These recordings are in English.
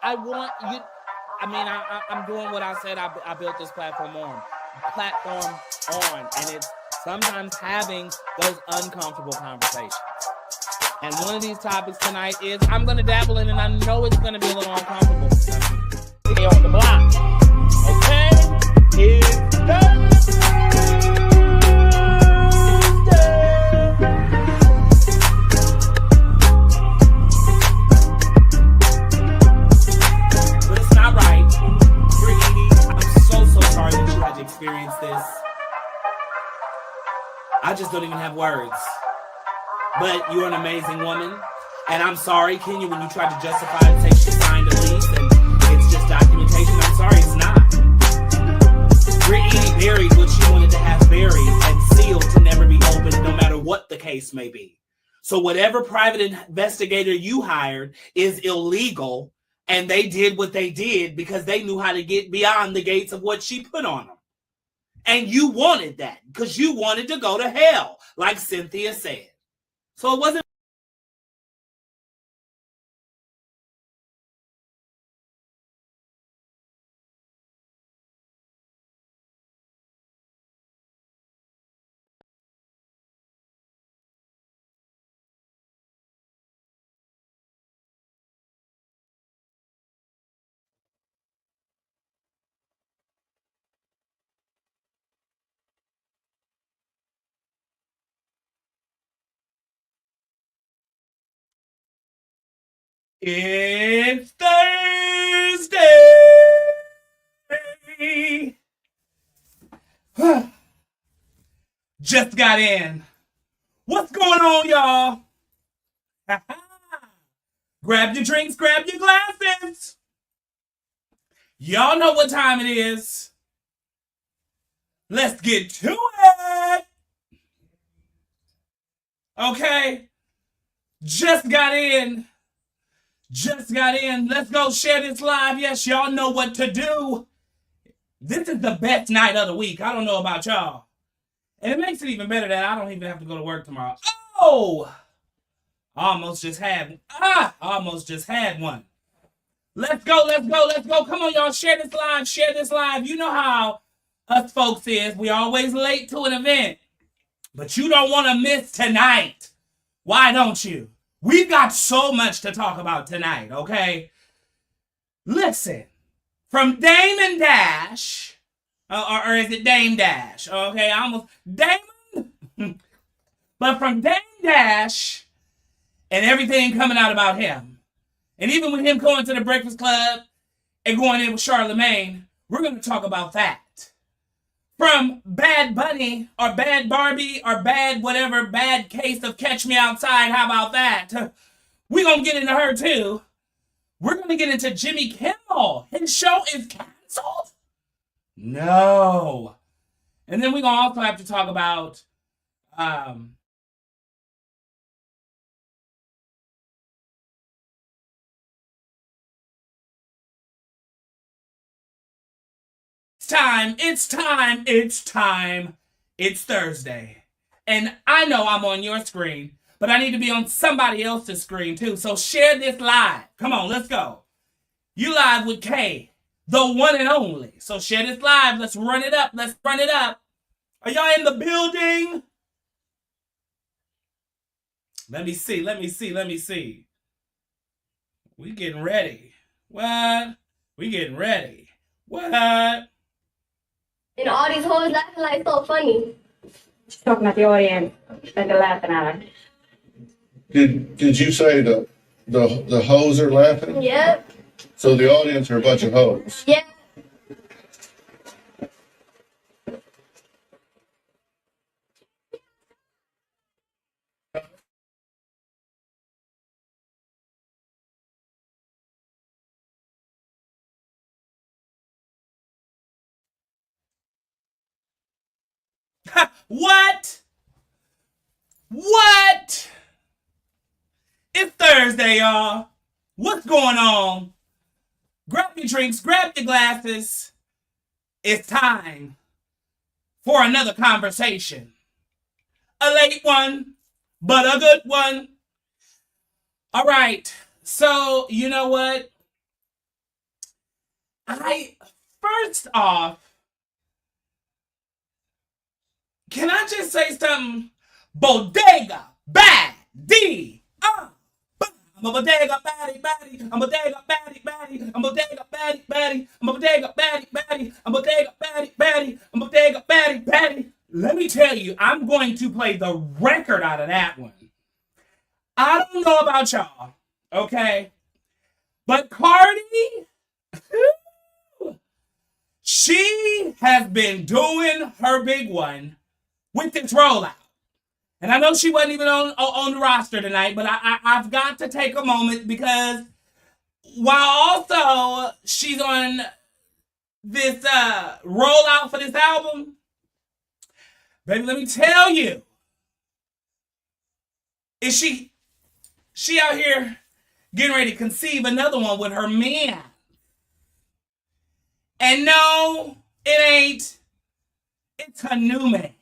I want you. I mean, I'm doing what I said I built this platform on. And it's sometimes having those uncomfortable conversations. And one of these topics tonight is I'm going to dabble in, and I know it's going to be a little uncomfortable. Stay on the block. Okay? It's But it's not right. I'm so sorry that you had to experience this. I just don't even have words. But you're an amazing woman. And I'm sorry, Kenya, when you tried to justify it, say she signed a lease and it's just documentation. I'm sorry, it's not. Brittany buried what she wanted to have buried and sealed to never be opened, no matter what the case may be. So whatever private investigator you hired is illegal, and they did what they did because they knew how to get beyond the gates of what she put on them. And you wanted that because you wanted to go to hell, like Cynthia said. So it wasn't. It's Thursday. Just got in. What's going on, y'all? Grab your drinks, grab your glasses. Y'all know what time it is. Let's get to it. Okay. Just got in. Let's go share this live. Yes, y'all know what to do. This is the best night of the week. I don't know about y'all. And it makes it even better that I don't even have to go to work tomorrow. Oh! Almost just had one. Let's go. Come on, y'all. Share this live. You know how us folks is. We always late to an event. But you don't want to miss tonight. Why don't you? We've got so much to talk about tonight, okay? Listen, from Dame and Dash, or is it Dame Dash? Okay, I almost, Damon? But from Dame Dash and everything coming out about him, and even with him going to the Breakfast Club and going in with Charlamagne, we're going to talk about that. From Bad Bunny or Bad Barbie or Bad whatever bad case of Catch Me Outside, how about that? We're going to get into her too. We're going to get into Jimmy Kimmel. His show is canceled? No. And then we're going to also have to talk about It's time. It's Thursday. And I know I'm on your screen, but I need to be on somebody else's screen too. So share this live. Come on, let's go. You live with Kay, the one and only. So share this live. Let's run it up. Are y'all in the building? Let me see. We getting ready. What? We getting ready. What? And all these hoes laughing like so funny. She's talking about the audience that they're laughing at her. Did you say the hoes are laughing? Yep. So the audience are a bunch of hoes? Yeah. What? It's Thursday, y'all. What's going on? Grab your drinks, grab your glasses. It's time for another conversation. A late one, but a good one. All right. So, you know what? First off, can I just say something? Bodega, bad, D, I'm a bodega baddie, baddie. I'm a bodega baddie, baddie. I'm a bodega baddie, baddie. I'm a bodega baddie, baddie. I'm a bodega baddie, baddie. I'm a bodega baddie, baddie. Let me tell you, I'm going to play the record out of that one. I don't know about y'all, okay? But Cardi, she has been doing her big one with this rollout. And I know she wasn't even on the roster tonight, but I've got to take a moment because while also she's on this rollout for this album, baby, let me tell you, is she out here getting ready to conceive another one with her man. And no, it ain't. It's her new man.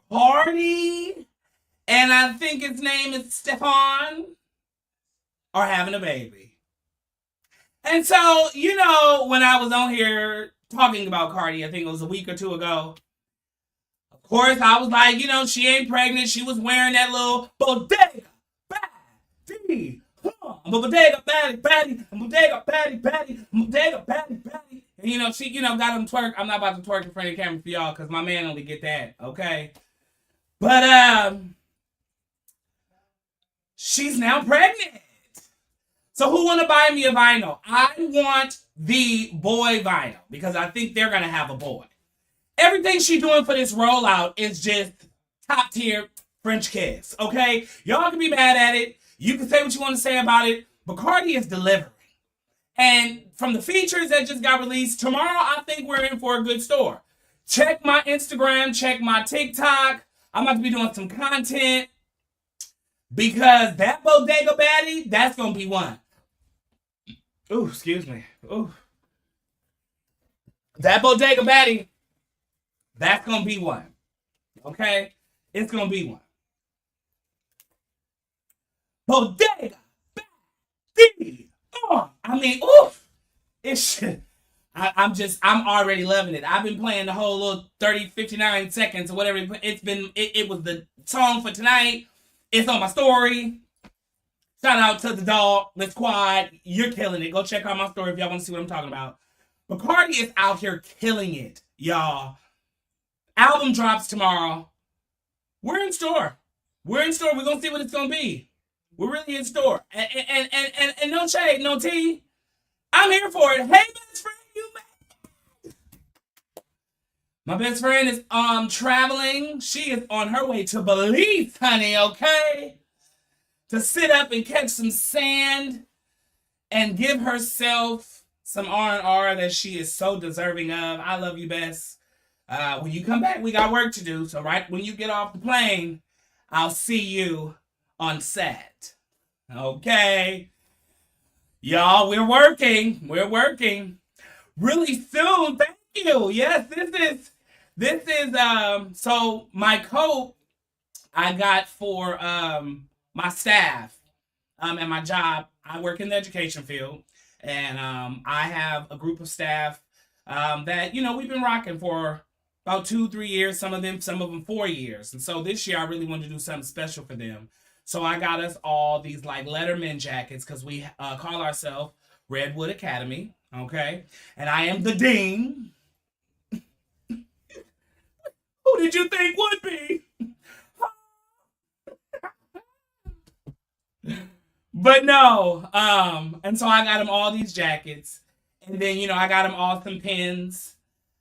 Cardi, and I think his name is Stefan, are having a baby. And so, you know, when I was on here talking about Cardi, I think it was a week or two ago, of course, I was like, you know, she ain't pregnant. She was wearing that little bodega, baddie. I'm a bodega, baddie, baddie. I'm a bodega, baddie, baddie. I'm a bodega, baddie, baddie. And, you know, she, you know, got him twerk. I'm not about to twerk in front of the camera for y'all because my man only get that, okay? But she's now pregnant. So who want to buy me a vinyl? I want the boy vinyl because I think they're going to have a boy. Everything she's doing for this rollout is just top tier French kiss, okay? Y'all can be mad at it. You can say what you want to say about it, but Cardi is delivering. And from the features that just got released, tomorrow I think we're in for a good store. Check my Instagram, check my TikTok. I'm about to be doing some content because that bodega baddie, that's going to be one. Ooh, excuse me. Ooh. That bodega baddie, that's going to be one. Okay? It's going to be one. Bodega baddie. Oh, I mean, oof. It's I'm already loving it. I've been playing the whole little 30, 59 seconds or whatever. It was the song for tonight. It's on my story. Shout out to the dog, Let's Quad. You're killing it. Go check out my story if y'all want to see what I'm talking about. But Cardi is out here killing it, y'all. Album drops tomorrow. We're in store. We're in store. We're going to see what it's going to be. We're really in store. And no shade, no tea. I'm here for it. Hey, best friend, you mad? My best friend is traveling. She is on her way to Belize, honey, okay? To sit up and catch some sand and give herself some R&R that she is so deserving of. I love you, Bess. When you come back, we got work to do. So right when you get off the plane, I'll see you on set. Okay? Y'all, we're working. We're working. Really soon. Thank you. Yes, this is so my coat I got for my staff at my job. I work in the education field, and I have a group of staff that, you know, we've been rocking for about 2-3 years, some of them 4 years. And so this year I really wanted to do something special for them. So I got us all these like Letterman jackets because we call ourselves Redwood Academy, okay? And I am the dean. Who did you think would be? But no, and so I got them all these jackets. And then, you know, I got them all some pins.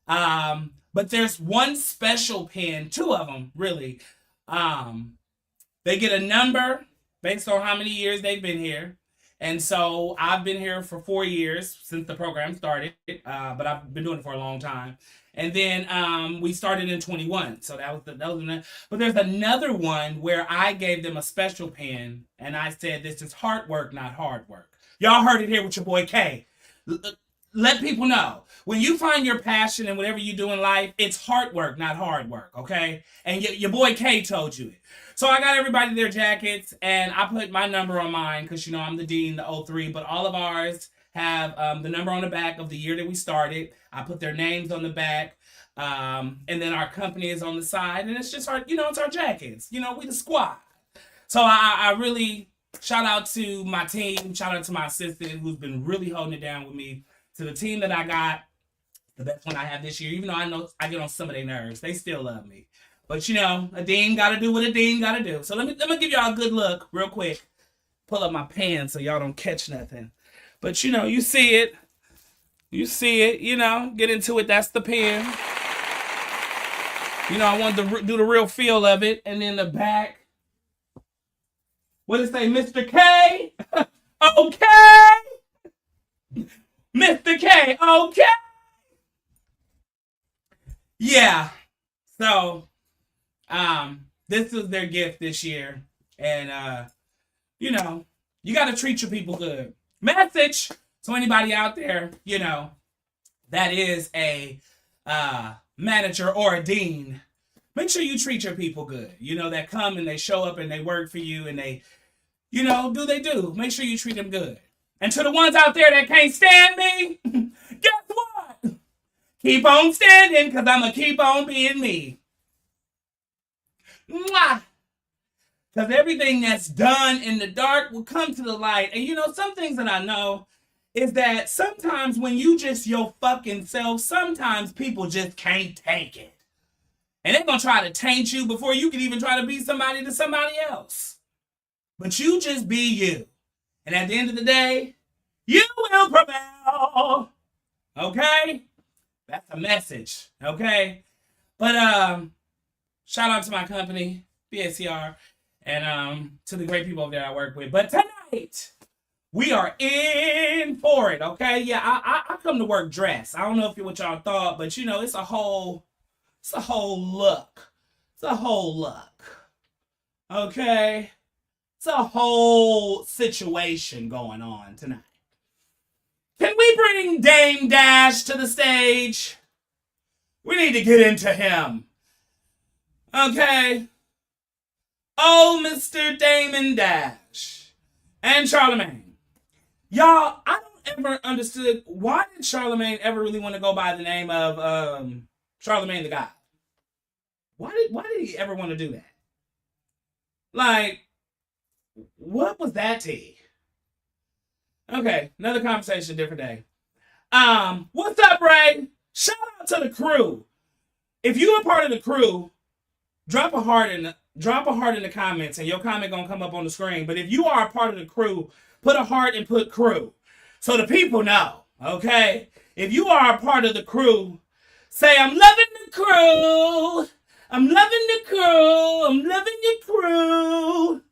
But there's one special pin, 2 of them, really. They get a number based on how many years they've been here. And so I've been here for 4 years since the program started, but I've been doing it for a long time. And then we started in 21. So that was but there's another one where I gave them a special pin and I said, this is hard work, not hard work. Y'all heard it here with your boy K. Let people know. When you find your passion in whatever you do in life, it's hard work, not hard work, okay? And your boy K told you it. So I got everybody their jackets, and I put my number on mine because, you know, I'm the dean, the 03, but all of ours have the number on the back of the year that we started. I put their names on the back. And then our company is on the side. And it's just our, it's our jackets. We the squad. So I really shout out to my team. Shout out to my assistant who's been really holding it down with me. To the team that I got, the best one I have this year, even though I know I get on some of their nerves, they still love me. But a dean got to do what a dean got to do. So let me give y'all a good look real quick. Pull up my pants so y'all don't catch nothing. But you see it. You see it, get into it. That's the pen. I wanted to do the real feel of it. And then the back. What did it say, Mr. K? Okay. Mr. K, okay. Yeah. So, this is their gift this year. And, you got to treat your people good. Message to anybody out there, that is a manager or a dean. Make sure you treat your people good. That come and they show up and they work for you and they, do. Make sure you treat them good. And to the ones out there that can't stand me, guess what? Keep on standing, because I'm going to keep on being me. Mwah! Because everything that's done in the dark will come to the light. And some things that I know is that sometimes when you just your fucking self, sometimes people just can't take it. And they're going to try to taint you before you can even try to be somebody to somebody else. But you just be you. And at the end of the day, you will prevail. Okay? That's a message. Okay? But shout out to my company, BSCR, and to the great people over there I work with. But tonight, we are in for it. Okay? Yeah, I come to work dressed. I don't know what y'all thought, but it's a whole look. It's a whole look. Okay? It's a whole situation going on tonight. Can we bring Dame Dash to the stage? We need to get into him. Okay? Oh, Mr. Damon Dash and Charlamagne. Y'all, I don't ever understood why did Charlamagne ever really want to go by the name of Charlamagne the God? Why did he ever want to do that? Like, what was that tea? Okay, another conversation, different day. What's up, Ray? Shout out to the crew. If you are part of the crew, drop a heart in the comments, and your comment gonna come up on the screen. But if you are a part of the crew, put a heart and put crew, so the people know. Okay, if you are a part of the crew, say I'm loving the crew. I'm loving the crew. I'm loving your crew.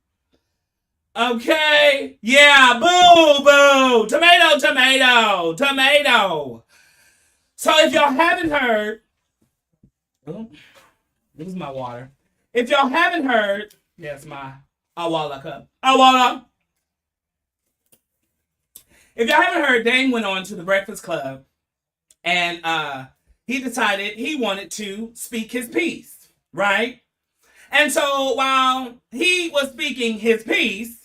Okay? Yeah, boo, boo. Tomato, tomato, tomato. So if y'all haven't heard, this is my water. If y'all haven't heard, yes, my Awala cup. Awala. If y'all haven't heard, Dame went on to the Breakfast Club and he decided he wanted to speak his piece, right? And so while he was speaking his piece,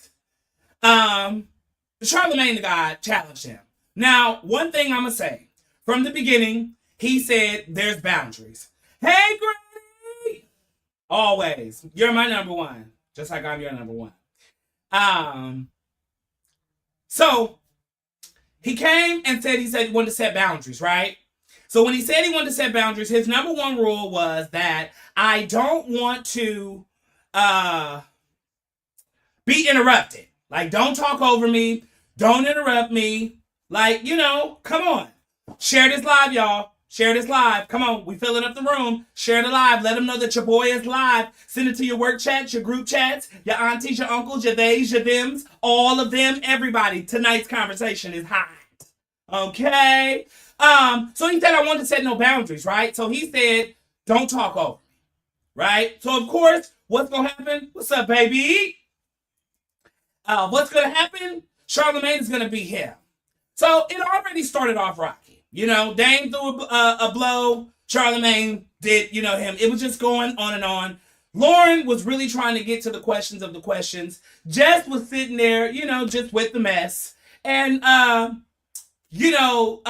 Charlamagne the God challenged him. Now, one thing I'm going to say, from the beginning, he said there's boundaries. Hey, Granny! Always. You're my number one. Just like I'm your number one. So, he came and said he wanted to set boundaries, right? So when he said he wanted to set boundaries, his number one rule was that I don't want to be interrupted. Like, don't talk over me. Don't interrupt me. Like, come on. Share this live, y'all. Share this live. Come on. We filling up the room. Share the live. Let them know that your boy is live. Send it to your work chats, your group chats, your aunties, your uncles, your theys, your thems, all of them, everybody. Tonight's conversation is hot. Okay? So he said I wanted to set no boundaries, right? So he said, don't talk over me, right? So, of course, what's going to happen? What's up, baby? What's going to happen? Charlamagne is going to be him. So it already started off rocky. Dame threw a blow. Charlamagne did, him. It was just going on and on. Lauren was really trying to get to the questions of the questions. Jess was sitting there, just with the mess. And DJ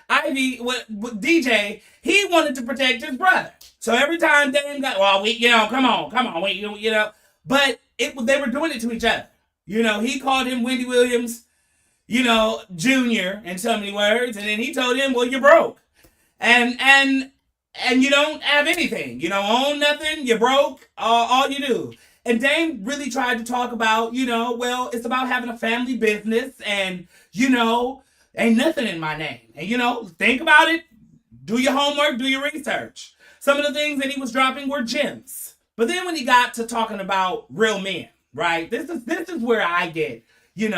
Ivy, what DJ, he wanted to protect his brother. So every time Dame got, well, come on, but they were doing it to each other. He called him Wendy Williams, Junior in so many words, and then he told him, well, you're broke. And you don't have anything. You don't own nothing. You're broke. All you do. And Dame really tried to talk about, well, it's about having a family business and, ain't nothing in my name. And, think about it. Do your homework. Do your research. Some of the things that he was dropping were gems. But then when he got to talking about real men, right? This is where I get, he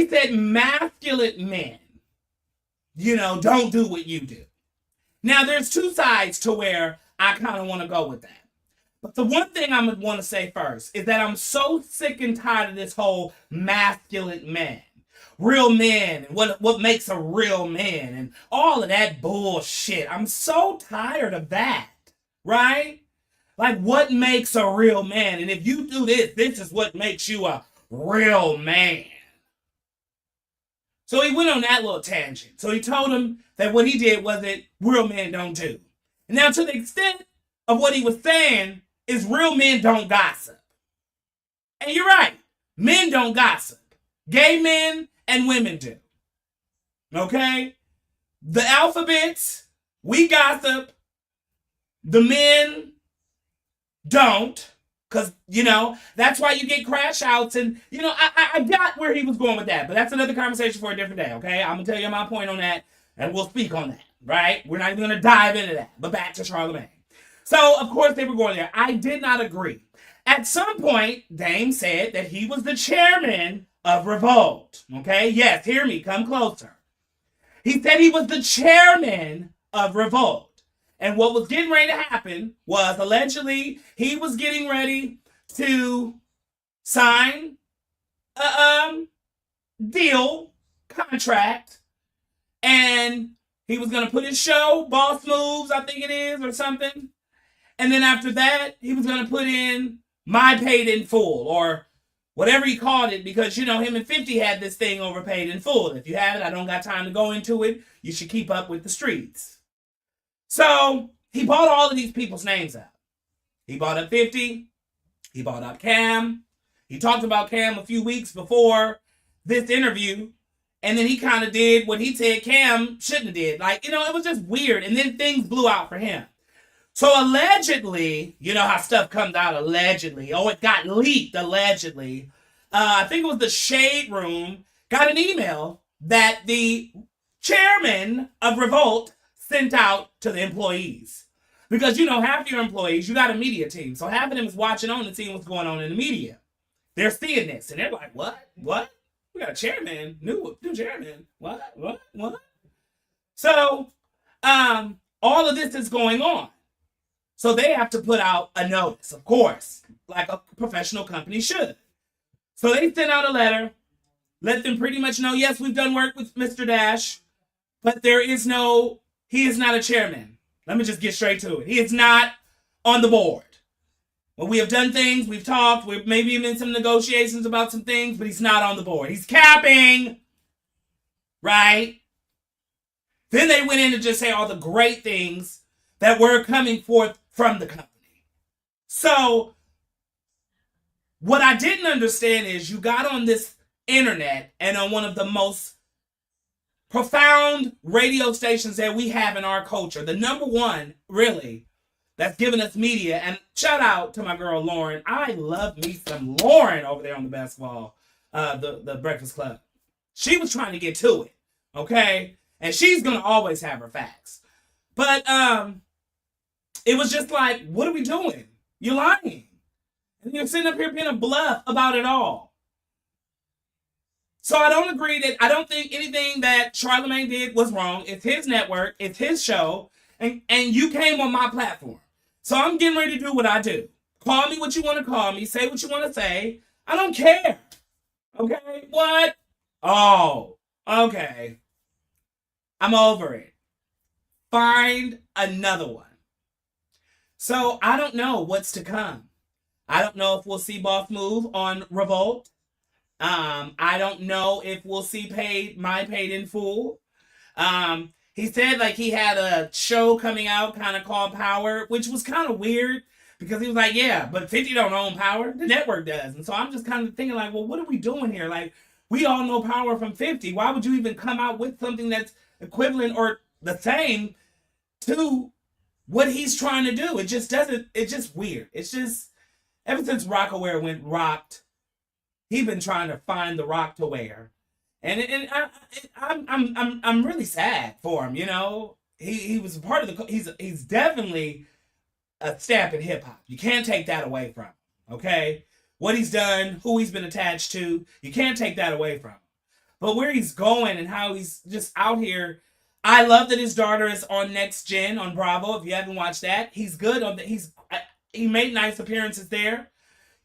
said masculine men, don't do what you do. Now, there's two sides to where I kind of want to go with that. But the one thing I'm going to want to say first is that I'm so sick and tired of this whole masculine man. Real men, and what makes a real man, and all of that bullshit. I'm so tired of that, right? Like, what makes a real man? And if you do this is what makes you a real man. So he went on that little tangent. So he told him that what he did was that real men don't do. And now to the extent of what he was saying is real men don't gossip. And you're right. Men don't gossip. Gay men and women do. Okay? The alphabets, we gossip. The men don't. Because, that's why you get crash outs. And, I got where he was going with that. But that's another conversation for a different day, okay? I'm going to tell you my point on that. And we'll speak on that, right? We're not even going to dive into that. But back to Charlamagne. So, of course, they were going there. I did not agree. At some point, Dame said that he was the chairman of Revolt. Okay? Yes, hear me. Come closer. He said he was the chairman of Revolt. And what was getting ready to happen was allegedly he was getting ready to sign a contract, and he was going to put his show, Boss Moves, I think it is, or something. And then after that, he was going to put in My Paid in Full, or whatever he called it, because, him and 50 had this thing over Paid in Full. If you haven't, I don't got time to go into it. You should keep up with the streets. So he bought all of these people's names up. He bought up 50. He bought up Cam. He talked about Cam a few weeks before this interview. And then he kind of did what he said Cam shouldn't have did. Like, it was just weird. And then things blew out for him. So allegedly, how stuff comes out allegedly. Oh, it got leaked allegedly. I think it was the Shade Room got an email that the chairman of Revolt sent out to the employees. Because, half your employees, you got a media team. So half of them is watching on and seeing what's going on in the media. They're seeing this. And they're like, what? We got a chairman. New chairman. What? So, all of this is going on. So they have to put out a notice, of course, like a professional company should. So they sent out a letter, let them pretty much know, yes, we've done work with Mr. Dash, but he is not a chairman. Let me just get straight to it. He is not on the board. Well, we have done things, we've talked, we've maybe been in some negotiations about some things, but he's not on the board. He's capping, right? Then they went in to just say all the great things that were coming forth from the company. So, what I didn't understand is you got on this internet and on one of the most profound radio stations that we have in our culture, the number one, really, that's giving us media. And shout out to my girl Lauren. I love me some Lauren over there on the basketball, the Breakfast Club. She was trying to get to it, okay? And she's gonna always have her facts. But it was just like, what are we doing? You're lying. And you're sitting up here being a bluff about it all. So I don't think anything that Charlamagne did was wrong. It's his network, it's his show, and you came on my platform. So I'm getting ready to do what I do. Call me what you want to call me, say what you want to say. I don't care. Okay? What? Oh, okay. I'm over it. Find another one. So I don't know what's to come. I don't know if we'll see Boss Move on Revolt. I don't know if we'll see my paid in full. He said like he had a show coming out kind of called Power, which was kind of weird because he was like, yeah, but 50 don't own Power, the network does. And so I'm just kind of thinking like, well, what are we doing here? Like, we all know Power from 50. Why would you even come out with something that's equivalent or the same to what he's trying to do? It just doesn't, it's just weird. It's just, ever since Rockaware went rocked, he's been trying to find the rock to wear. And I'm really sad for him, you know. He was a part of the. He's definitely a stamp in hip hop. You can't take that away from him. Okay, what he's done, who he's been attached to, you can't take that away from him. But where he's going and how he's just out here, I love that his daughter is on Next Gen on Bravo. If you haven't watched that, he's good on that. He made nice appearances there,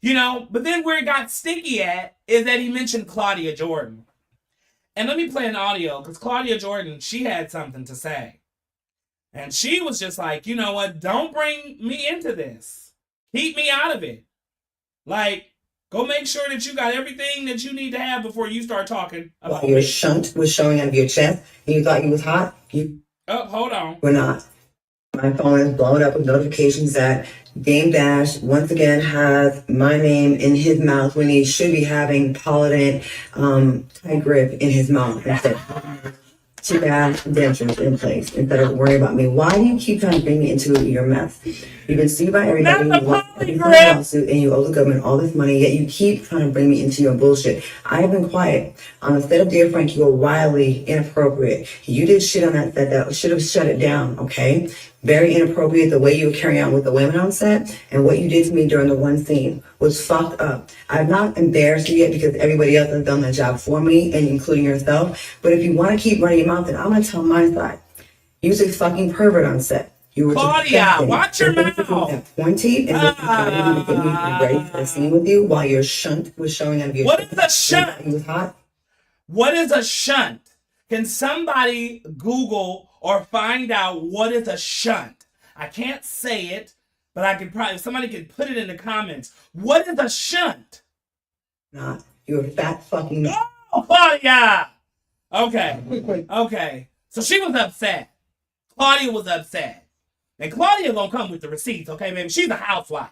you know. But then where it got sticky at is that he mentioned Claudia Jordan. And let me play an audio because Claudia Jordan, she had something to say. And she was just like, you know what? Don't bring me into this. Keep me out of it. Like, go make sure that you got everything that you need to have before you start talking about your shunt was showing out of your chest and you thought you was hot. Oh, hold on. We're not. My phone is blowing up with notifications that Dame Dash once again has my name in his mouth when he should be having Paladin tight grip in his mouth instead. Cheap ass dentures in place instead of worrying about me. Why do you keep trying to bring me into your mess? You've been sued by everybody. You want every lawsuit and you owe the government all this money, yet you keep trying to bring me into your bullshit. I have been quiet. On the set of Dear Frank, you were wildly inappropriate. You did shit on that set that should have shut it down, okay? Very inappropriate the way you were carrying on with the women on set, and what you did to me during the one scene was fucked up. I've not embarrassed you yet because everybody else has done that job for me, and including yourself. But if you want to keep running your mouth, then I'm gonna tell my side. You was a fucking pervert on set. You were Claudia, watch your mouth. That pointy and to get me ready for a scene with you while your shunt was showing out of your. What is a shunt? You was hot. What is a shunt? Can somebody Google or find out what is a shunt? I can't say it, but I could probably, somebody could put it in the comments. What is a shunt? Not. You're a fat fucking. Oh, Claudia! Okay. Okay. So she was upset. Claudia was upset. And Claudia gonna come with the receipts, okay, baby? She's a housewife.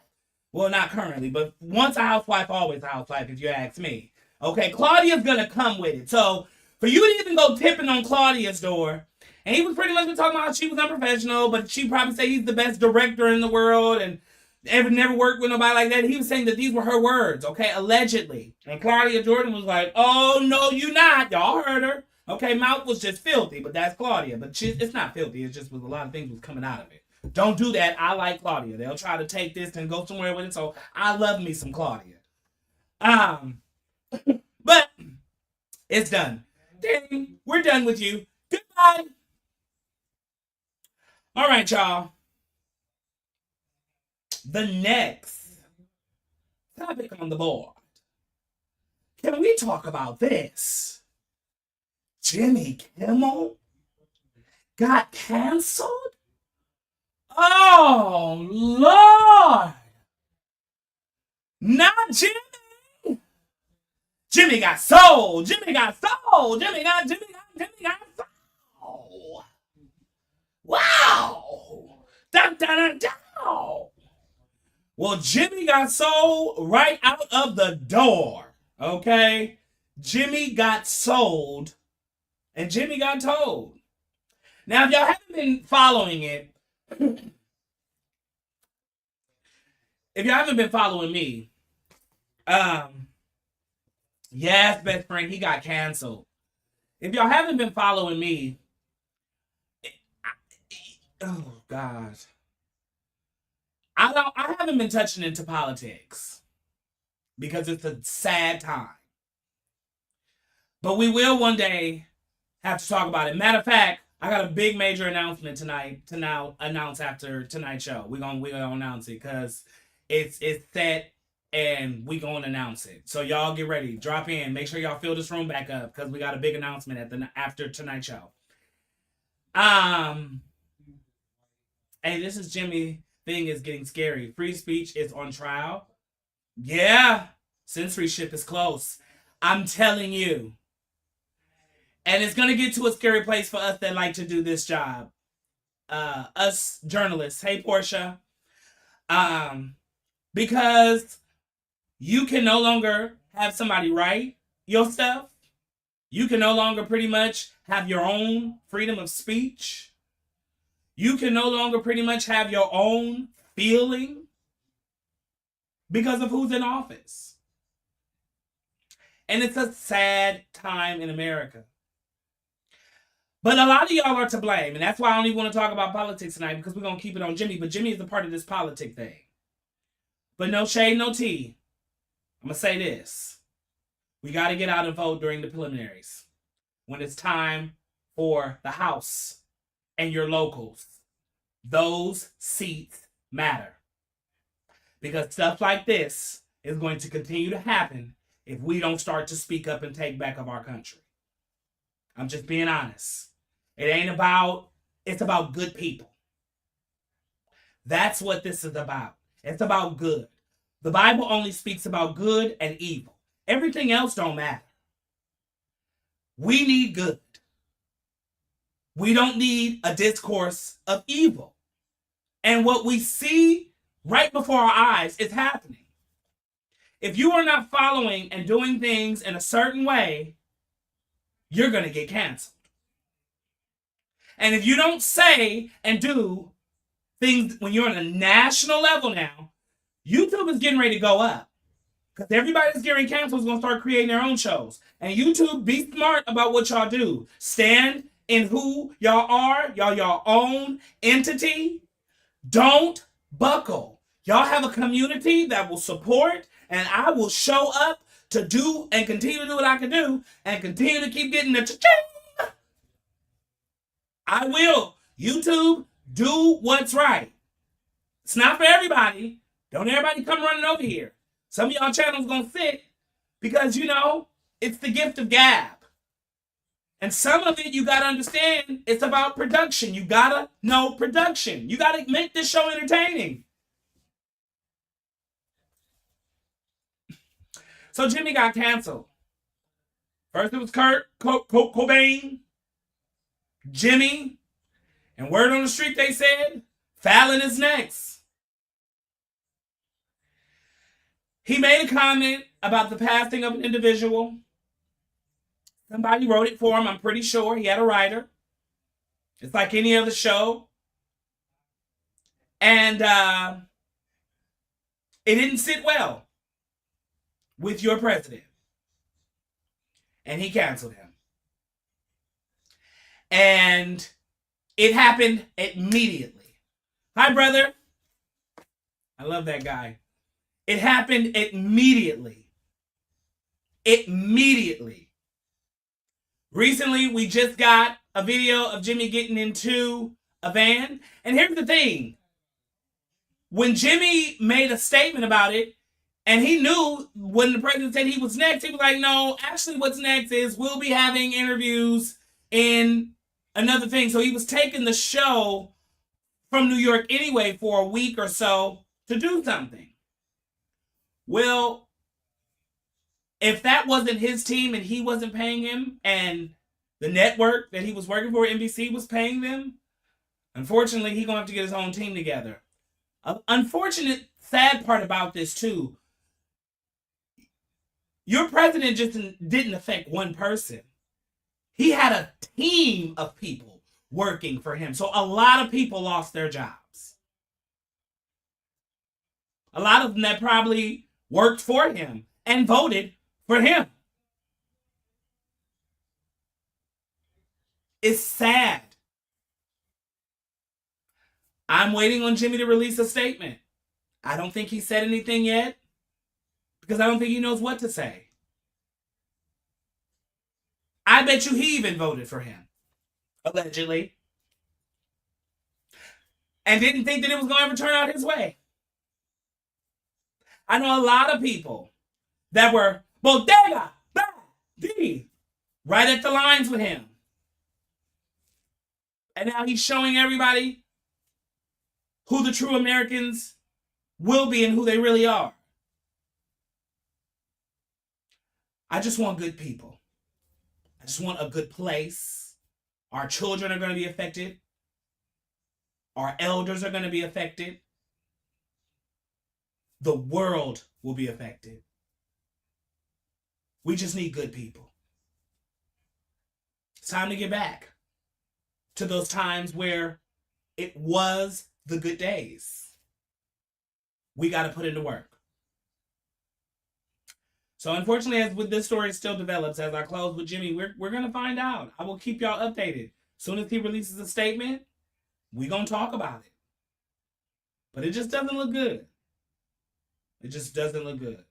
Well, not currently, but once a housewife, always a housewife, if you ask me. Okay, Claudia's gonna come with it. So for you to even go tipping on Claudia's door, and he was pretty much talking about how she was unprofessional, but she probably say he's the best director in the world and never worked with nobody like that. He was saying that these were her words, okay, allegedly. And Claudia Jordan was like, oh, no, you not. Y'all heard her. Okay, mouth was just filthy, but that's Claudia. But it's not filthy. It just was a lot of things was coming out of it. Don't do that. I like Claudia. They'll try to take this and go somewhere with it. So I love me some Claudia. But it's done. Dang, we're done with you. Goodbye. All right, y'all. The next topic on the board. Can we talk about this? Jimmy Kimmel got canceled? Oh, Lord. Not Jimmy. Jimmy got sold. Jimmy got sold. Jimmy got sold. Wow. Da, da, da, da. Well, Jimmy got sold right out of the door. Okay? Jimmy got sold and Jimmy got told. Now, if y'all haven't been following it, if y'all haven't been following me, yes, best friend, he got canceled. If y'all haven't been following me, oh God, I haven't been touching into politics because it's a sad time. But we will one day have to talk about it. Matter of fact, I got a big major announcement tonight to now announce after tonight's show. We're gonna announce it because it's set and we gonna announce it. So y'all get ready, drop in, make sure y'all fill this room back up because we got a big announcement after tonight's show. Hey, this is Jimmy. Thing is getting scary. Free speech is on trial. Yeah, censorship is close. I'm telling you. And it's going to get to a scary place for us that like to do this job. Us journalists. Hey, Portia. Because you can no longer have somebody write your stuff. You can no longer pretty much have your own freedom of speech. You can no longer pretty much have your own feeling because of who's in office. And it's a sad time in America. But a lot of y'all are to blame. And that's why I don't even want to talk about politics tonight, because we're going to keep it on Jimmy. But Jimmy is a part of this politic thing. But no shade, no tea. I'm going to say this. We got to get out and vote during the preliminaries. When it's time for the House and your locals. Those seats matter. Because stuff like this is going to continue to happen if we don't start to speak up and take back of our country. I'm just being honest. It ain't about, it's about good people. That's what this is about. It's about good. The Bible only speaks about good and evil. Everything else don't matter. We need good. We don't need a discourse of evil. And what we see right before our eyes is happening. If you are not following and doing things in a certain way, you're going to get canceled. And if you don't say and do things when you're on a national level now, YouTube is getting ready to go up. Because everybody that's getting canceled is going to start creating their own shows. And YouTube, be smart about what y'all do. Stand in who y'all are. Y'all your own entity. Don't buckle. Y'all have a community that will support, and I will show up to do and continue to do what I can do and continue to keep getting the cha-ching. I will. YouTube, do what's right. It's not for everybody. Don't everybody come running over here. Some of y'all channels gonna sit because, you know, it's the gift of gab. And some of it, you gotta understand, it's about production. You gotta know production. You gotta make this show entertaining. So Jimmy got canceled. First it was Kurt Cobain, Jimmy, and word on the street they said, Fallon is next. He made a comment about the passing of an individual. Somebody wrote it for him, I'm pretty sure. He had a writer. It's like any other show. And it didn't sit well with your president. And he canceled him. And it happened immediately. Hi, brother. I love that guy. It happened immediately. Immediately. Recently, we just got a video of Jimmy getting into a van. And here's the thing. When Jimmy made a statement about it, and he knew when the president said he was next, he was like, no, actually what's next is we'll be having interviews in another thing. So he was taking the show from New York anyway for a week or so to do something. Well, if that wasn't his team and he wasn't paying him and the network that he was working for, NBC, was paying them, unfortunately, he's going to have to get his own team together. Unfortunate, sad part about this, too, your president just didn't affect one person. He had a team of people working for him. So a lot of people lost their jobs. A lot of them that probably worked for him and voted for him. It's sad. I'm waiting on Jimmy to release a statement. I don't think he said anything yet because I don't think he knows what to say. I bet you he even voted for him, allegedly, and didn't think that it was going to ever turn out his way. I know a lot of people that were bodega, Bhad, right at the lines with him. And now he's showing everybody who the true Americans will be and who they really are. I just want good people. I just want a good place. Our children are going to be affected. Our elders are going to be affected. The world will be affected. We just need good people. It's time to get back to those times where it was the good days. We got to put into work. So unfortunately, as with this story still develops, as I close with Jimmy, we're going to find out. I will keep y'all updated. As soon as he releases a statement, we're going to talk about it. But it just doesn't look good. It just doesn't look good.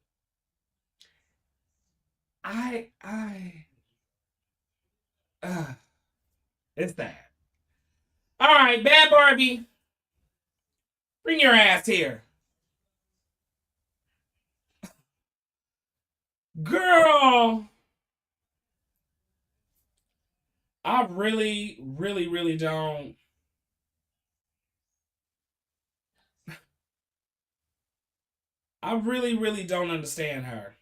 It's bad. All right, Bad Barbie. Bring your ass here. Girl. I really don't. I really don't understand her.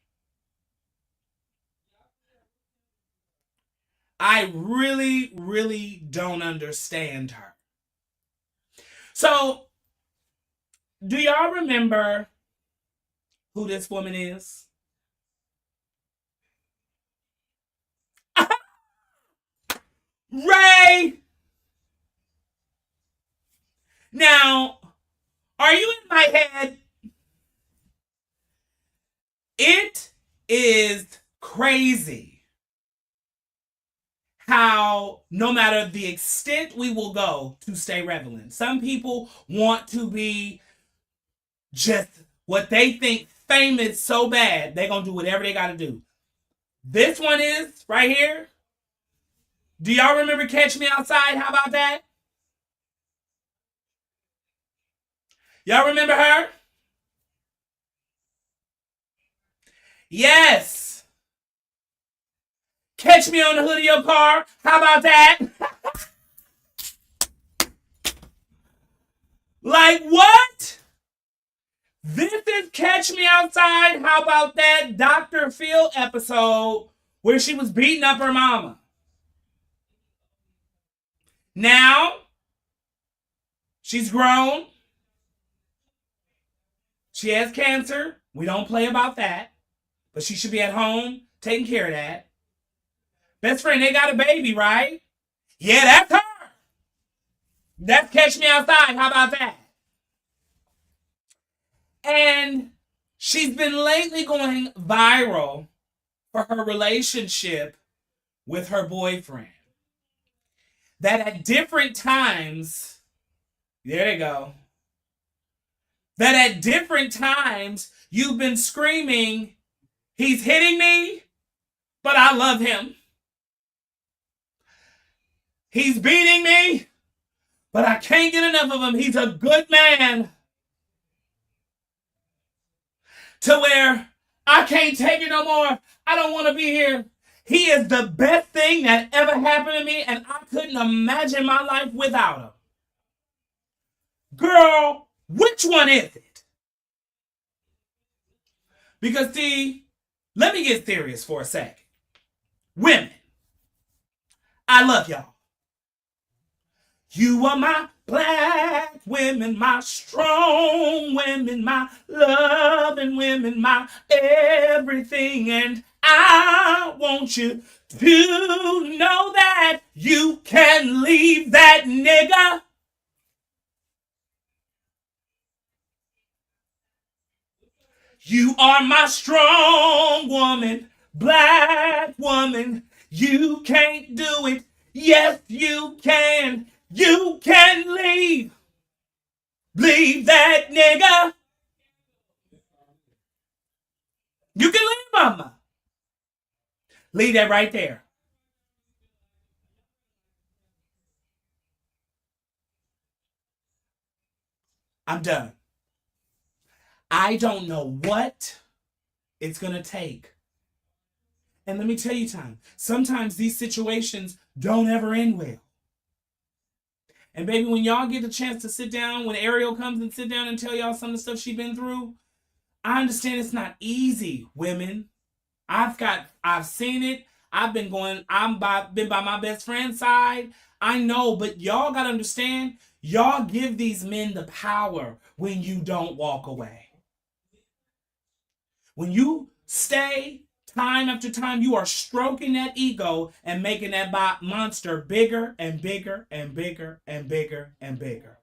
I really don't understand her. So, do y'all remember who this woman is? Ray! Now, are you in my head? It is crazy how no matter the extent we will go to stay relevant. Some people want to be just what they think famous so bad, they're going to do whatever they got to do. This one is right here. Do y'all remember Catch Me Outside? How about that? Y'all remember her? Yes. Catch Me on the Hood of Your Car. How about that? Like what? This is Catch Me Outside. How about that Dr. Phil episode where she was beating up her mama? Now, she's grown. She has cancer. We don't play about that. But she should be at home taking care of that. Best friend, they got a baby, right? Yeah, that's her. That's Catch Me Outside. How about that? And she's been lately going viral for her relationship with her boyfriend. That at different times, there they go. That at different times, you've been screaming, he's hitting me, but I love him. He's beating me, but I can't get enough of him. He's a good man. To where I can't take it no more. I don't want to be here. He is the best thing that ever happened to me, and I couldn't imagine my life without him. Girl, which one is it? Because see, let me get serious for a second. Women, I love y'all. You are my black women, my strong women, my loving women, my everything. And I want you to know that you can leave that nigga. You are my strong woman, black woman. You can't do it. Yes, you can. You can leave. Leave that nigga. You can leave, mama. Leave that right there. I'm done. I don't know what it's going to take. And let me tell you, sometimes these situations don't ever end well. And baby, when y'all get the chance to sit down, when Ariel comes and sit down and tell y'all some of the stuff she's been through, I understand it's not easy, women. I've seen it. Been by my best friend's side. I know, but y'all gotta understand, y'all give these men the power when you don't walk away. When you stay time after time, you are stroking that ego and making that monster bigger and bigger and bigger and bigger and bigger.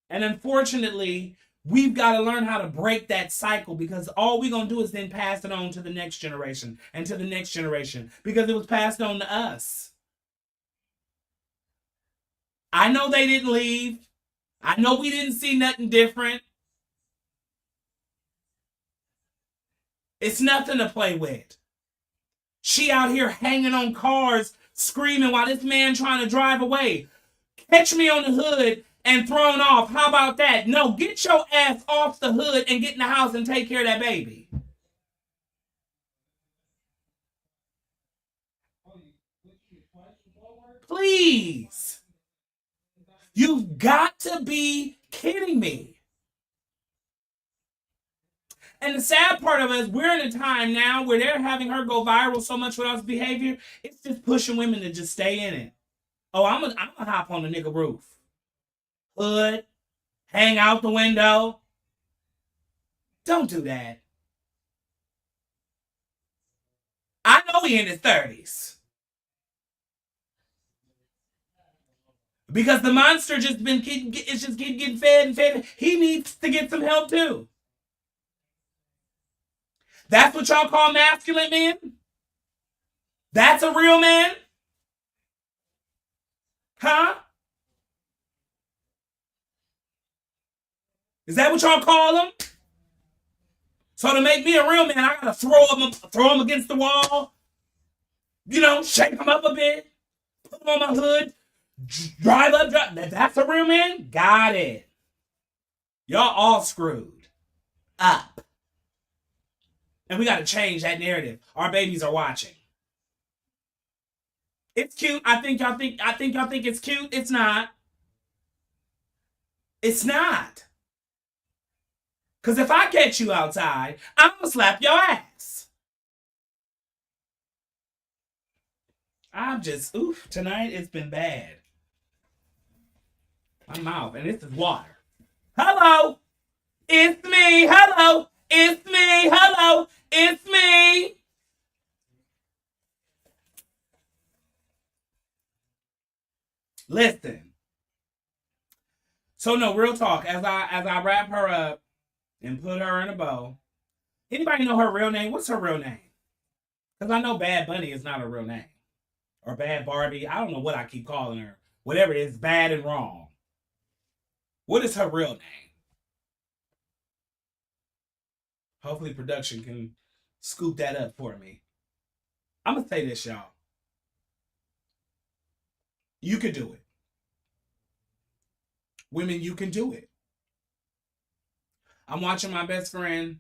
And unfortunately, we've got to learn how to break that cycle, because all we're going to do is then pass it on to the next generation and to the next generation, because it was passed on to us. I know they didn't leave. I know we didn't see nothing different. It's nothing to play with. She out here hanging on cars, screaming while this man trying to drive away. Catch me on the hood and thrown off. How about that? No, get your ass off the hood and get in the house and take care of that baby. Please. You've got to be kidding me. And the sad part of it is we're in a time now where they're having her go viral so much with her behavior, it's just pushing women to just stay in it. Oh, I'm gonna hop on the nigga roof. Hood, hang out the window. Don't do that. I know he in his 30s. Because the monster just keep getting fed and fed. He needs to get some help too. That's what y'all call masculine men? That's a real man? Huh? Is that what y'all call them? So to make me a real man, I gotta throw him against the wall, shake him up a bit, put him on my hood, drive. That's a real man? Got it. Y'all all screwed up. And we got to change that narrative. Our babies are watching. It's cute. I think y'all think it's cute. It's not. It's not. Because if I catch you outside, I'm going to slap your ass. Tonight it's been bad. My mouth, and this is water. Hello. It's me. Hello. It's me. Hello. It's me. Listen. So no, real talk. As I wrap her up and put her in a bow, anybody know her real name? What's her real name? Because I know Bad Bunny is not her real name. Or Bad Barbie. I don't know what I keep calling her. Whatever it is, bad and wrong. What is her real name? Hopefully production can scoop that up for me. I'm going to say this, y'all. You can do it. Women, you can do it. I'm watching my best friend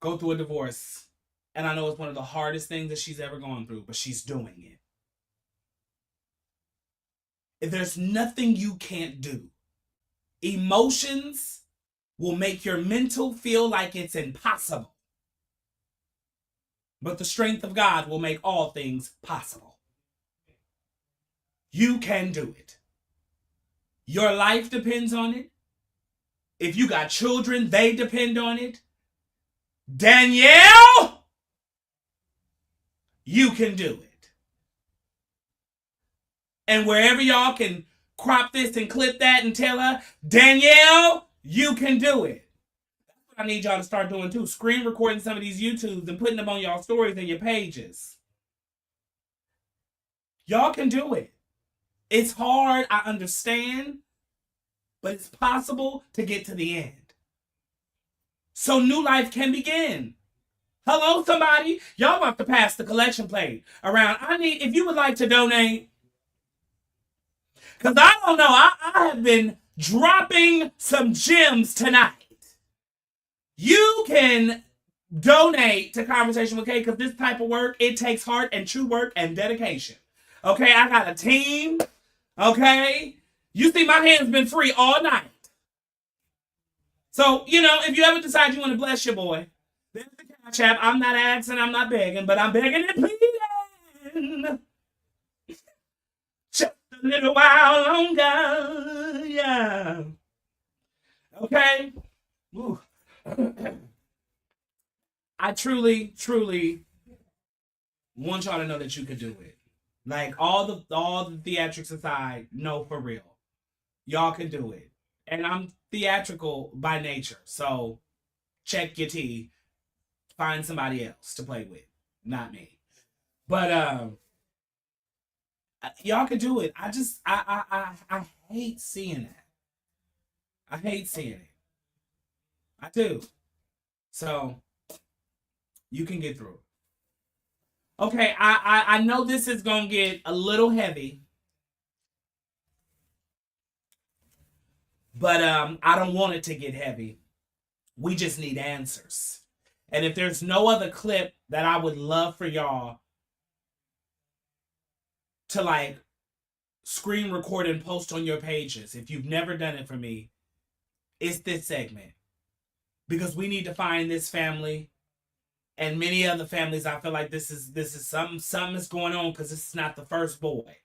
go through a divorce, and I know it's one of the hardest things that she's ever gone through, but she's doing it. If there's nothing you can't do, emotions will make your mental feel like it's impossible. But the strength of God will make all things possible. You can do it. Your life depends on it. If you got children, they depend on it. Danielle, you can do it. And wherever y'all can crop this and clip that and tell her, Danielle, you can do it. That's what I need y'all to start doing too. Screen recording some of these YouTubes and putting them on y'all stories and your pages. Y'all can do it. It's hard, I understand, but it's possible to get to the end. So new life can begin. Hello, somebody. Y'all have to pass the collection plate around. If you would like to donate, because I don't know, I have been dropping some gems tonight. You can donate to Conversation with Kay, because this type of work, it takes heart and true work and dedication. Okay, I got a team. Okay, you see my hand's been free all night. So, if you ever decide you want to bless your boy, There's the Cash App. I'm not asking, I'm not begging, but I'm begging and pleading. Just a little while longer. Yeah. Okay. Ooh. I truly, truly want y'all to know that you could do it. Like all the theatrics aside, no, for real. Y'all can do it. And I'm theatrical by nature. So check your T. Find somebody else to play with. Not me. But y'all can do it. I hate seeing that. I hate seeing it. I do. So you can get through. Okay, I know this is gonna get a little heavy. But I don't want it to get heavy. We just need answers. And if there's no other clip that I would love for y'all to like screen record and post on your pages, if you've never done it for me, it's this segment. Because we need to find this family and many other families. I feel like this is something is going on because this is not the first boy.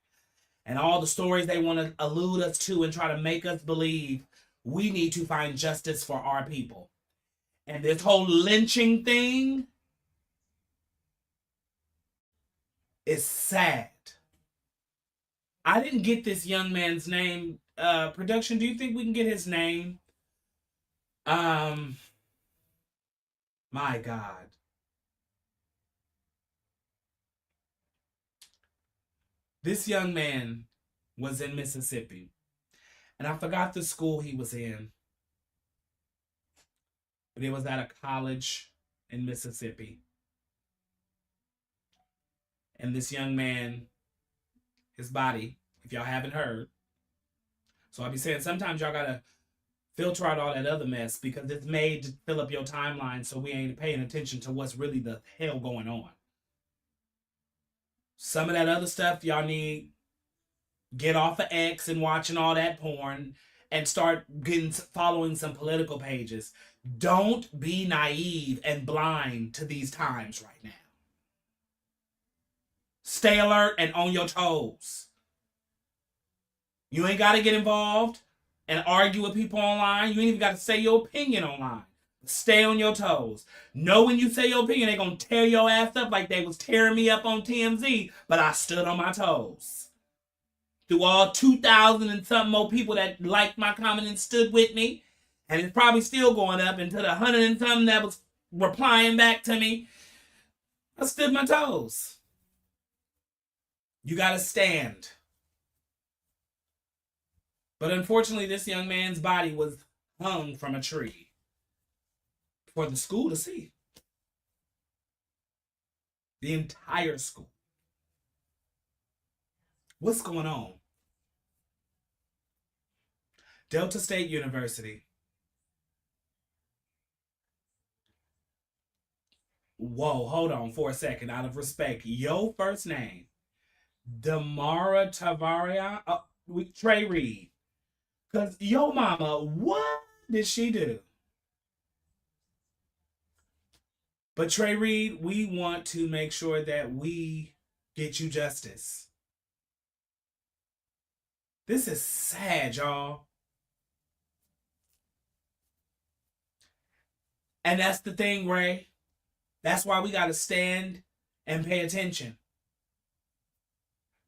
And all the stories they want to allude us to and try to make us believe, we need to find justice for our people. And this whole lynching thing is sad. I didn't get this young man's name. Production, do you think we can get his name? My God. This young man was in Mississippi. And I forgot the school he was in. But it was at a college in Mississippi. And this young man, his body, if y'all haven't heard. So I'll be saying sometimes y'all gotta filter out all that other mess because it's made to fill up your timeline so we ain't paying attention to what's really the hell going on. Some of that other stuff y'all need get off of X and watching all that porn and start following some political pages. Don't be naive and blind to these times right now. Stay alert and on your toes. You ain't got to get involved and argue with people online. You ain't even got to say your opinion online. Stay on your toes. Know when you say your opinion, they're going to tear your ass up like they was tearing me up on TMZ, but I stood on my toes. Through all 2,000 and something more people that liked my comment and stood with me, and it's probably still going up into the 100 and something that was replying back to me, I stood my toes. You got to stand. But unfortunately, this young man's body was hung from a tree for the school to see. The entire school. What's going on? Delta State University. Whoa, hold on for a second. Out of respect, your first name, Damara Tavaria, Trey Reed. Because yo mama, what did she do? But Trey Reed, we want to make sure that we get you justice. This is sad, y'all. And that's the thing, Ray. That's why we got to stand and pay attention.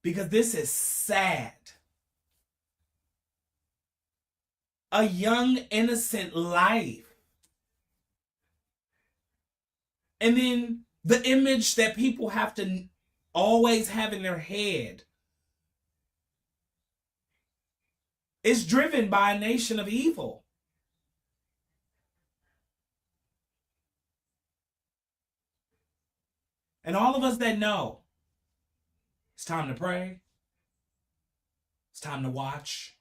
Because this is sad. A young, innocent life. And then the image that people have to always have in their head is driven by a nation of evil. And all of us that know, it's time to pray. It's time to watch.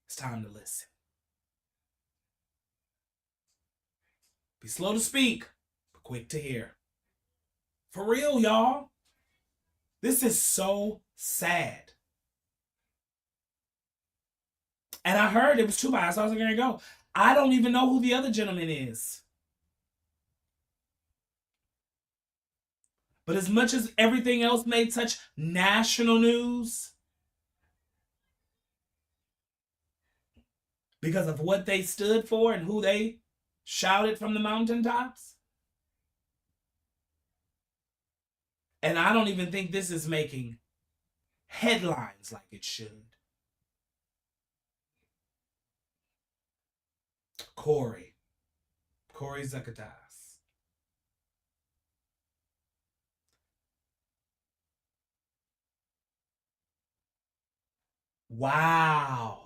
It's time to listen. Be slow to speak, but quick to hear. For real, y'all. This is so sad. And I heard it was 2 by, so I was like, there you go. I don't even know who the other gentleman is. But as much as everything else made such national news because of what they stood for and who they shouted from the mountaintops, and I don't even think this is making headlines like it should. Corey Zakatas. Wow.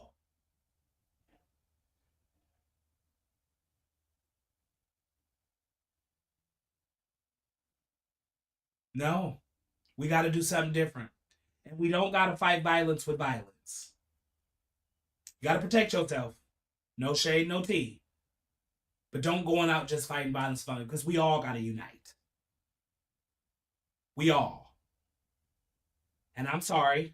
No, we got to do something different. And we don't got to fight violence with violence. You got to protect yourself. No shade, no tea. But don't go on out just fighting violence, because we all got to unite. We all. And I'm sorry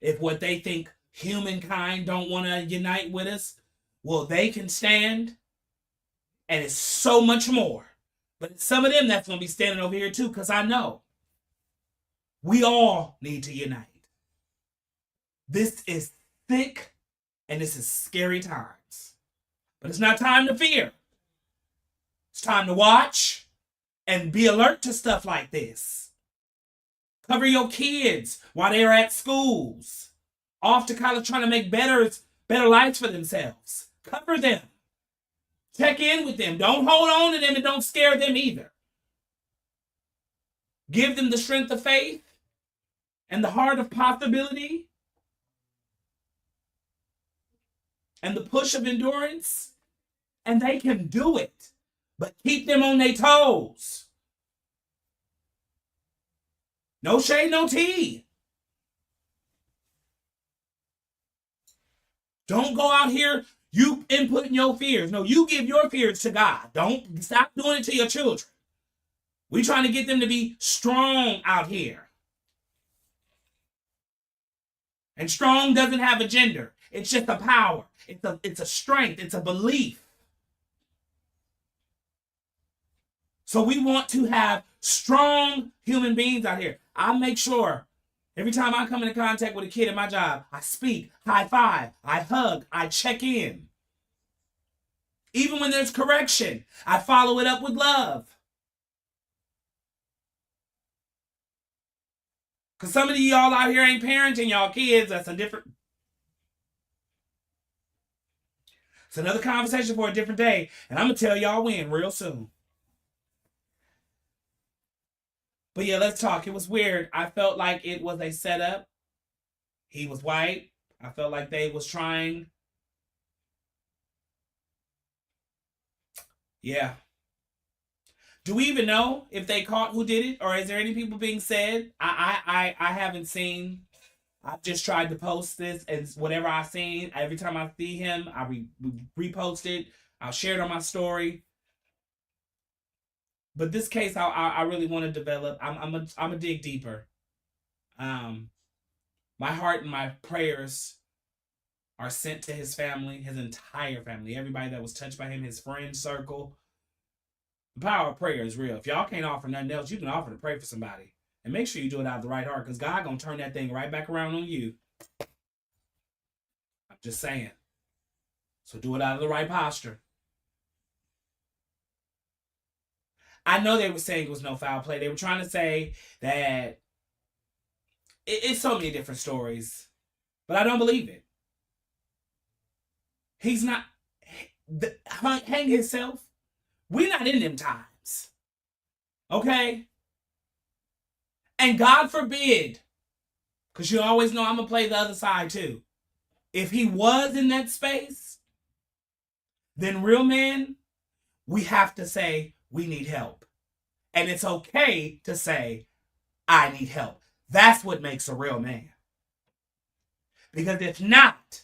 if what they think humankind don't want to unite with us, well, they can stand, and it's so much more. But it's some of them that's going to be standing over here too, because I know we all need to unite. This is thick, and this is scary times. But it's not time to fear. It's time to watch and be alert to stuff like this. Cover your kids while they're at schools, off to college trying to make better lives for themselves. Cover them. Check in with them. Don't hold on to them and don't scare them either. Give them the strength of faith and the heart of possibility and the push of endurance, and they can do it. But keep them on their toes. No shade, no tea. Don't go out here, you inputting your fears. No, you give your fears to God. Don't stop doing it to your children. We're trying to get them to be strong out here. And strong doesn't have a gender. It's just a power. It's a strength. It's a belief. So we want to have strong human beings out here. I make sure every time I come into contact with a kid at my job, I speak, high five, I hug, I check in. Even when there's correction, I follow it up with love. Because some of y'all out here ain't parenting y'all kids. That's a different... It's another conversation for a different day. And I'm going to tell y'all when real soon. But yeah, let's talk. It was weird. I felt like it was a setup. He was white. I felt like they was trying. Yeah. Do we even know if they caught who did it? Or is there any people being said? I haven't seen. I've just tried to post this, and whatever I've seen, every time I see him, I repost it. I'll share it on my story. But this case, I really want to develop. I'm a dig deeper. My heart and my prayers are sent to his family, his entire family, everybody that was touched by him, his friend circle. The power of prayer is real. If y'all can't offer nothing else, you can offer to pray for somebody. And make sure you do it out of the right heart, because God going to turn that thing right back around on you. I'm just saying. So do it out of the right posture. I know they were saying it was no foul play. They were trying to say that it's so many different stories. But I don't believe it. He's not... hang himself. We're not in them times. Okay? And God forbid, because you always know I'm going to play the other side too. If he was in that space, then real men, we have to say we need help. And it's okay to say, I need help. That's what makes a real man. Because if not,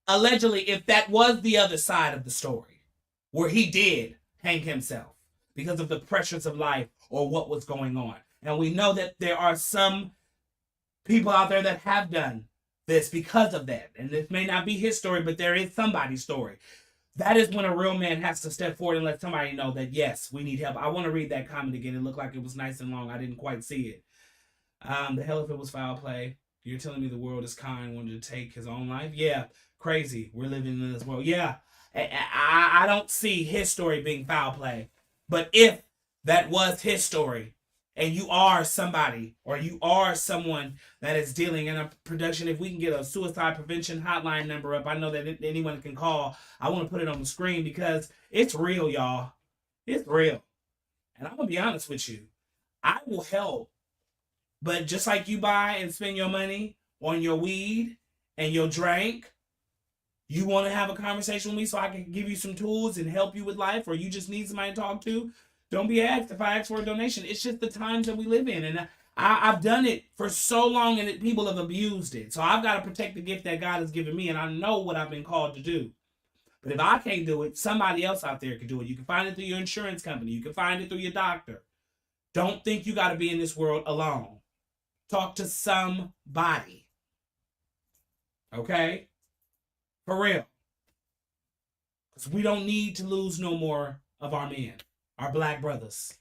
allegedly, if that was the other side of the story, where he did hang himself because of the pressures of life or what was going on. And we know that there are some people out there that have done this because of that. And this may not be his story, but there is somebody's story. That is when a real man has to step forward and let somebody know that, yes, we need help. I want to read that comment again. It looked like it was nice and long. I didn't quite see it. The hell if it was foul play. You're telling me the world is kind, wanted to take his own life? Yeah, crazy. We're living in this world. Yeah, I don't see his story being foul play. But if that was his story, and you are somebody, or you are someone that is dealing in a production, if we can get a suicide prevention hotline number up, I know that anyone can call. I want to put it on the screen because it's real, y'all. It's real. And I'm going to be honest with you. I will help. But just like you buy and spend your money on your weed and your drink, you want to have a conversation with me so I can give you some tools and help you with life, or you just need somebody to talk to, don't be asked if I ask for a donation. It's just the times that we live in. And I've done it for so long, and people have abused it. So I've got to protect the gift that God has given me, and I know what I've been called to do. But if I can't do it, somebody else out there can do it. You can find it through your insurance company. You can find it through your doctor. Don't think you got to be in this world alone. Talk to somebody. Okay? For real. Because we don't need to lose no more of our men, our black brothers.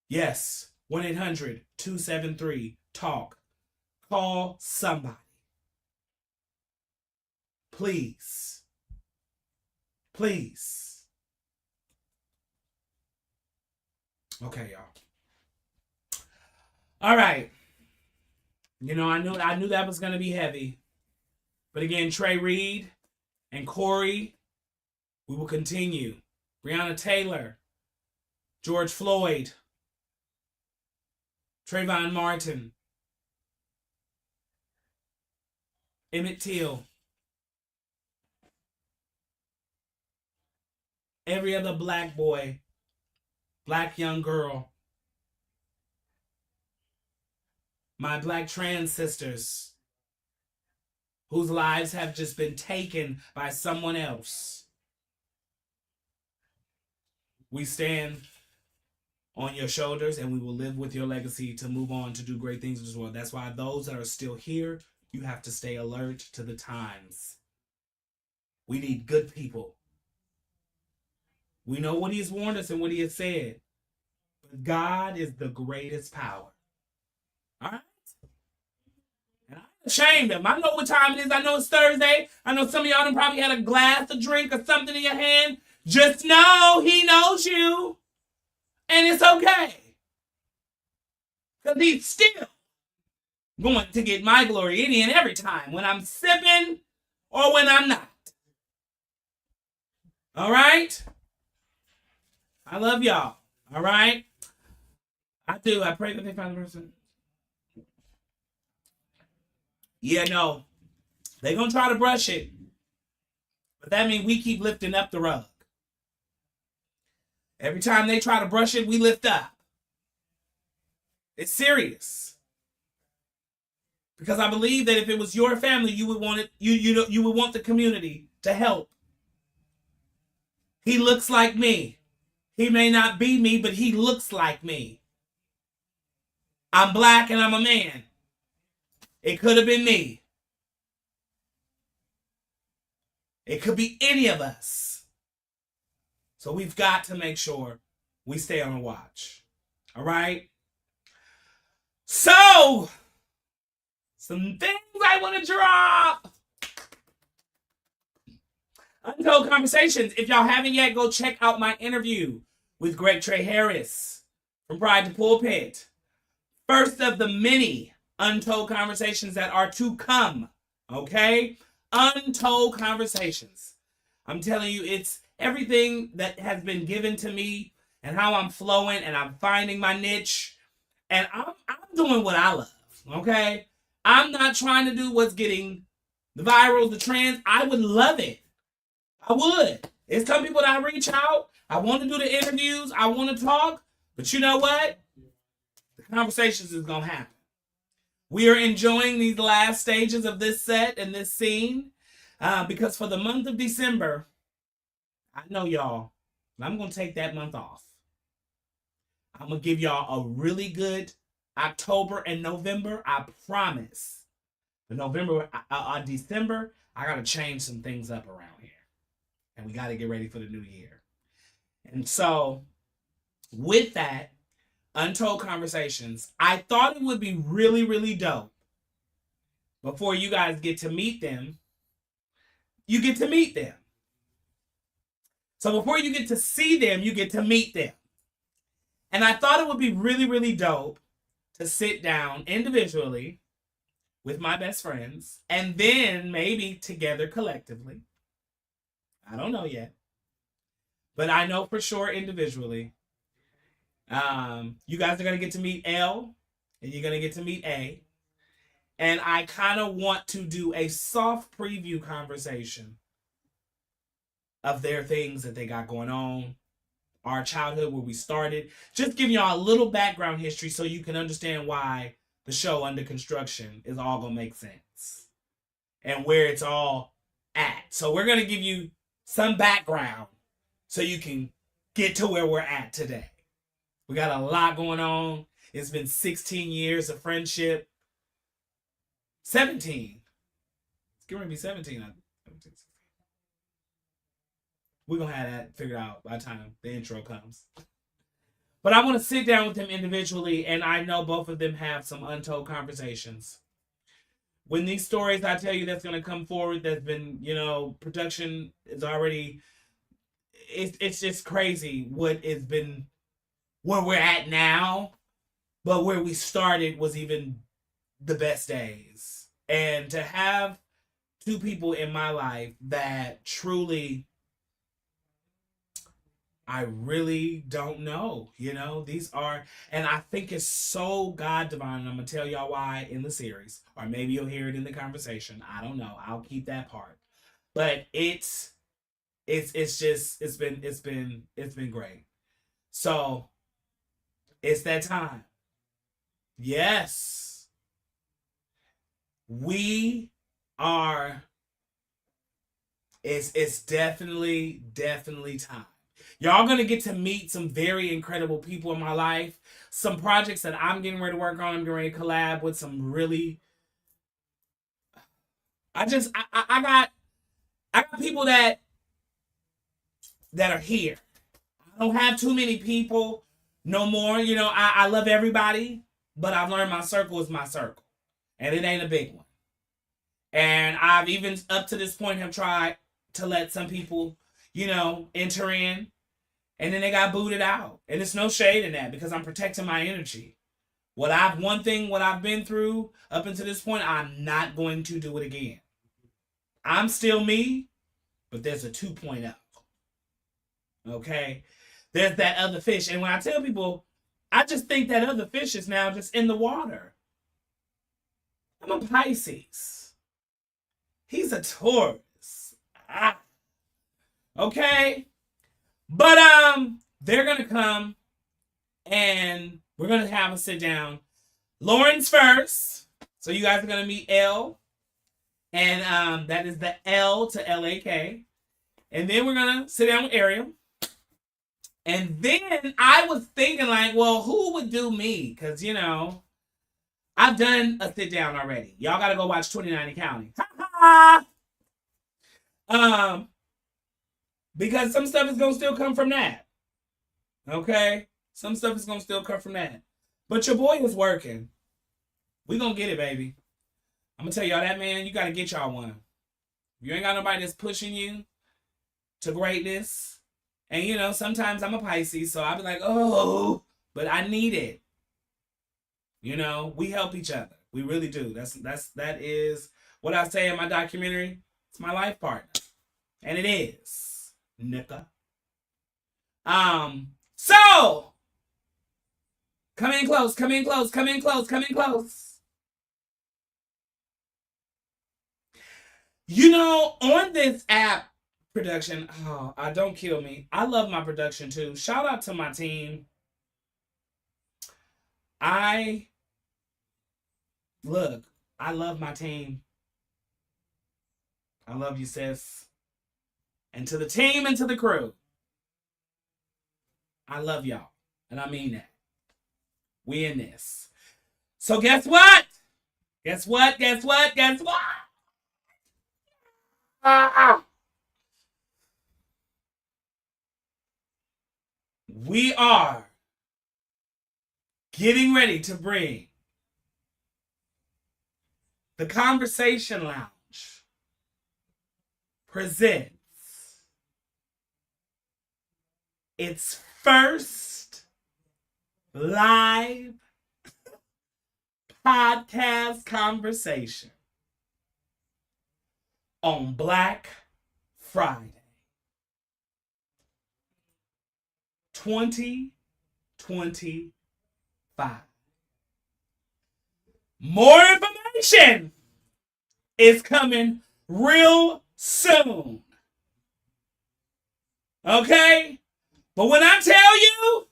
Yes, 1-800-273-TALK. Call somebody. Please. Please. Okay, y'all. All right. You know, I knew that was going to be heavy. But again, Trey Reed and Corey, we will continue. Breonna Taylor, George Floyd, Trayvon Martin, Emmett Till, every other black boy, black young girl, my black trans sisters whose lives have just been taken by someone else. We stand on your shoulders, and we will live with your legacy to move on to do great things in this world. That's why those that are still here, you have to stay alert to the times. We need good people. We know what he has warned us and what he has said. But God is the greatest power. All right? And I'm ashamed of him. I know what time it is. I know it's Thursday. I know some of y'all done probably had a glass of drink or something in your hand. Just know he knows you. And it's okay. Because he's still going to get my glory any and every time when I'm sipping or when I'm not. All right? I love y'all. All right? I do. I pray that they find the person. Yeah, no. They're going to try to brush it. But that means we keep lifting up the rug. Every time they try to brush it, we lift up. It's serious. Because I believe that if it was your family, you would want it, you would want the community to help. He looks like me. He may not be me, but he looks like me. I'm black and I'm a man. It could have been me. It could be any of us. So we've got to make sure we stay on the watch. All right? So, some things I want to drop. Untold Conversations. If y'all haven't yet, go check out my interview with Greg Trey Harris from Pride to Pulpit. First of the many Untold Conversations that are to come. Okay? Untold Conversations. I'm telling you, it's everything that has been given to me and how I'm flowing and I'm finding my niche. And I'm doing what I love. Okay? I'm not trying to do what's getting the virals, the trends. I would love it. I would. It's some people that I reach out. I want to do the interviews. I want to talk. But you know what? The conversations is going to happen. We are enjoying these last stages of this set and this scene because for the month of December, I know y'all, I'm going to take that month off. I'm going to give y'all a really good October and November. I promise. But December, I got to change some things up around here. We got to get ready for the new year. And so with that, Untold Conversations, I thought it would be really, really dope before you guys get to meet them. You get to meet them. So before you get to see them, you get to meet them. And I thought it would be really, really dope to sit down individually with my best friends and then maybe together collectively. I don't know yet. But I know for sure individually. You guys are going to get to meet L and you're going to get to meet A. And I kind of want to do a soft preview conversation of their things that they got going on, our childhood, where we started. Just giving y'all a little background history so you can understand why the show Under Construction is all going to make sense and where it's all at. So we're going to give you some background so you can get to where we're at today. We got a lot going on. It's been 16 years of friendship. 17. It's going to be 17. We're going to have that figured out by the time the intro comes. But I want to sit down with them individually, and I know both of them have some untold conversations. When these stories I tell you that's going to come forward, that's been, production is already, it's just crazy what it's been, where we're at now, but where we started was even the best days. And to have two people in my life that truly, I really don't know, these are, and I think it's so God divine, and I'm going to tell y'all why in the series, or maybe you'll hear it in the conversation. I don't know. I'll keep that part. But it's been great. So it's that time. Yes. We are, it's definitely time. Y'all gonna get to meet some very incredible people in my life. Some projects that I'm getting ready to work on. I'm getting ready to collab with some really, I got people that are here. I don't have too many people no more. I love everybody, but I've learned my circle is my circle. And it ain't a big one. And I've even up to this point have tried to let some people, enter in. And then they got booted out. And it's no shade in that because I'm protecting my energy. What I've been through up until this point, I'm not going to do it again. I'm still me, but there's a 2.0. Okay? There's that other fish. And when I tell people, I just think that other fish is now just in the water. I'm a Pisces. He's a Taurus. Okay? But they're gonna come and we're gonna have a sit down. Lauren's first. So you guys are gonna meet L. And that is the L to L-A-K. And then we're gonna sit down with Ariel. And then I was thinking well, who would do me? Because I've done a sit down already. Y'all gotta go watch 29 and Counting. Because some stuff is gonna still come from that. Okay? Some stuff is gonna still come from that. But your boy is working. We gonna get it, baby. I'm gonna tell y'all that, man, you gotta get y'all one. If you ain't got nobody that's pushing you to greatness, and sometimes I'm a Pisces, so I'll be like, oh, but I need it. We help each other. We really do. That is what I say in my documentary. It's my life partner. And it is. Nika. So come in close. On this app production, don't kill me. I love my production too. Shout out to my team. I love my team. I love you, sis. And to the team and to the crew, I love y'all. And I mean that. We in this. So guess what? Guess what? we are getting ready to bring the Conversation Lounge presents its first live podcast conversation on Black Friday 2025. More information is coming real soon. Okay? But when I tell you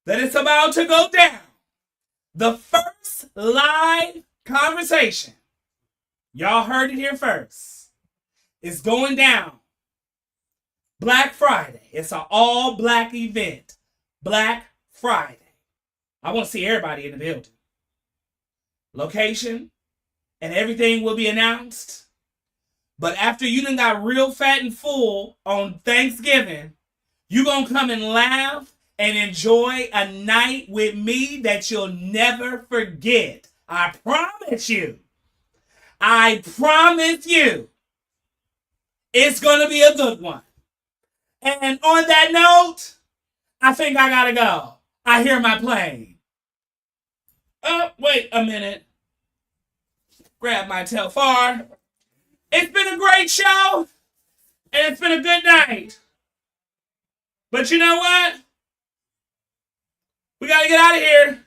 that it's about to go down, the first live conversation, y'all heard it here first, is going down Black Friday. It's an all-black event. Black Friday. I want to see everybody in the building. Location and everything will be announced. But after you done got real fat and full on Thanksgiving, you gonna come and laugh and enjoy a night with me that you'll never forget. I promise you. I promise you. It's gonna be a good one. And on that note, I think I gotta go. I hear my plane. Oh, wait a minute. Grab my telfar. It's been a great show, and it's been a good night. But you know what? We gotta get out of here.